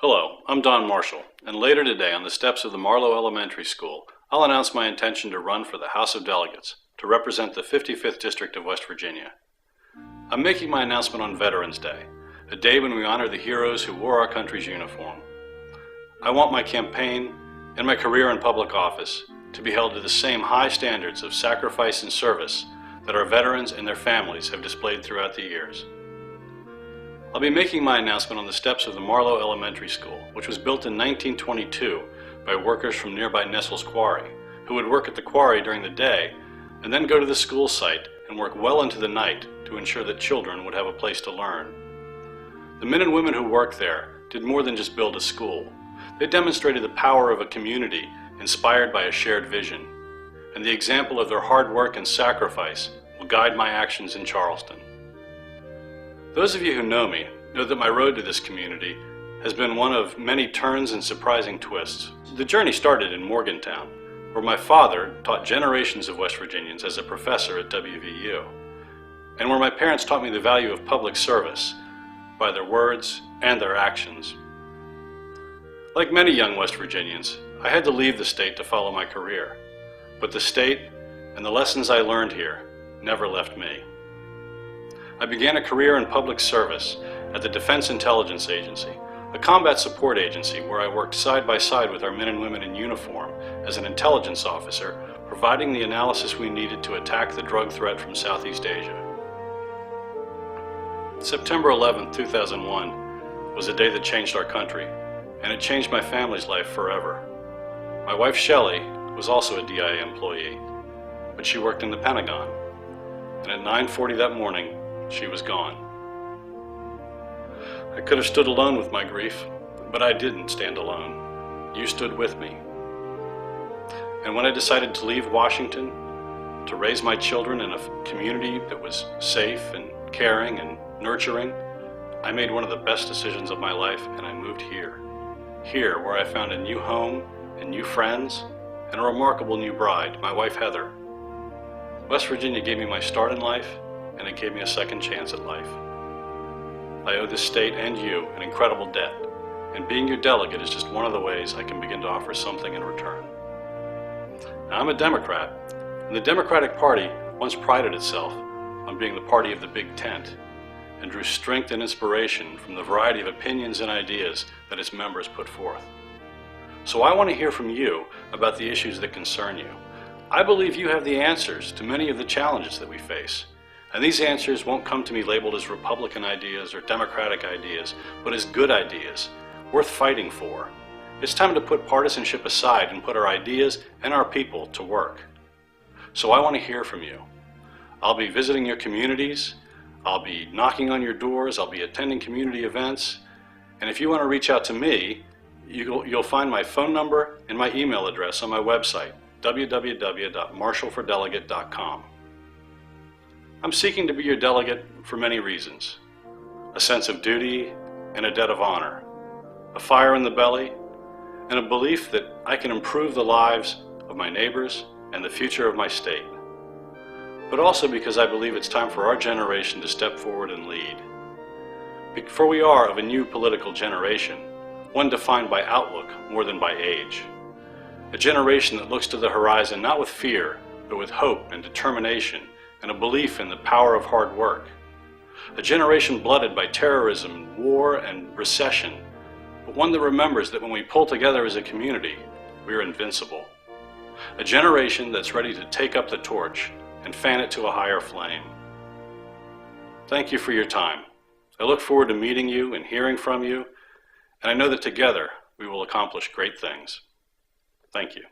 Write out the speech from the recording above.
Hello, I'm Donn Marshall, and later today on the steps of the Marlow Elementary School, I'll announce my intention to run for the House of Delegates to represent the 55th District of West Virginia. I'm making my announcement on Veterans Day, a day when we honor the heroes who wore our country's uniform. I want my campaign and my career in public office to be held to the same high standards of sacrifice and service that our veterans and their families have displayed throughout the years. I'll be making my announcement on the steps of the Marlow Elementary School, which was built in 1922 by workers from nearby Nestles Quarry, who would work at the quarry during the day and then go to the school site and work well into the night to ensure that children would have a place to learn. The men and women who worked there did more than just build a school. They demonstrated the power of a community inspired by a shared vision, and the example of their hard work and sacrifice will guide my actions in Charleston. Those of you who know me know that my road to this community has been one of many turns and surprising twists. The journey started in Morgantown, where my father taught generations of West Virginians as a professor at WVU, and where my parents taught me the value of public service by their words and their actions. Like many young West Virginians, I had to leave the state to follow my career, but the state and the lessons I learned here never left me. I began a career in public service at the Defense Intelligence Agency, a combat support agency where I worked side by side with our men and women in uniform as an intelligence officer, providing the analysis we needed to attack the drug threat from Southeast Asia. September 11, 2001 was a day that changed our country, and it changed my family's life forever. My wife Shelley was also a DIA employee, but she worked in the Pentagon, and at 9:40 that morning, she was gone. I could have stood alone with my grief, but I didn't stand alone. You stood with me. And when I decided to leave Washington, to raise my children in a community that was safe and caring and nurturing, I made one of the best decisions of my life, and I moved here. Here, where I found a new home and new friends and a remarkable new bride, my wife Heather. West Virginia gave me my start in life, and it gave me a second chance at life. I owe this state and you an incredible debt, and being your delegate is just one of the ways I can begin to offer something in return. Now, I'm a Democrat, and the Democratic Party once prided itself on being the party of the big tent, and drew strength and inspiration from the variety of opinions and ideas that its members put forth. So I want to hear from you about the issues that concern you. I believe you have the answers to many of the challenges that we face. And these answers won't come to me labeled as Republican ideas or Democratic ideas, but as good ideas, worth fighting for. It's time to put partisanship aside and put our ideas and our people to work. So I want to hear from you. I'll be visiting your communities, I'll be knocking on your doors, I'll be attending community events, and if you want to reach out to me, you'll find my phone number and my email address on my website, www.marshallfordelegate.com. I'm seeking to be your delegate for many reasons. A sense of duty and a debt of honor, a fire in the belly, and a belief that I can improve the lives of my neighbors and the future of my state. But also because I believe it's time for our generation to step forward and lead. For we are of a new political generation, one defined by outlook more than by age. A generation that looks to the horizon not with fear, but with hope and determination, and a belief in the power of hard work. A generation blooded by terrorism, war, and recession, but one that remembers that when we pull together as a community, we are invincible. A generation that's ready to take up the torch and fan it to a higher flame. Thank you for your time. I look forward to meeting you and hearing from you, and I know that together we will accomplish great things. Thank you.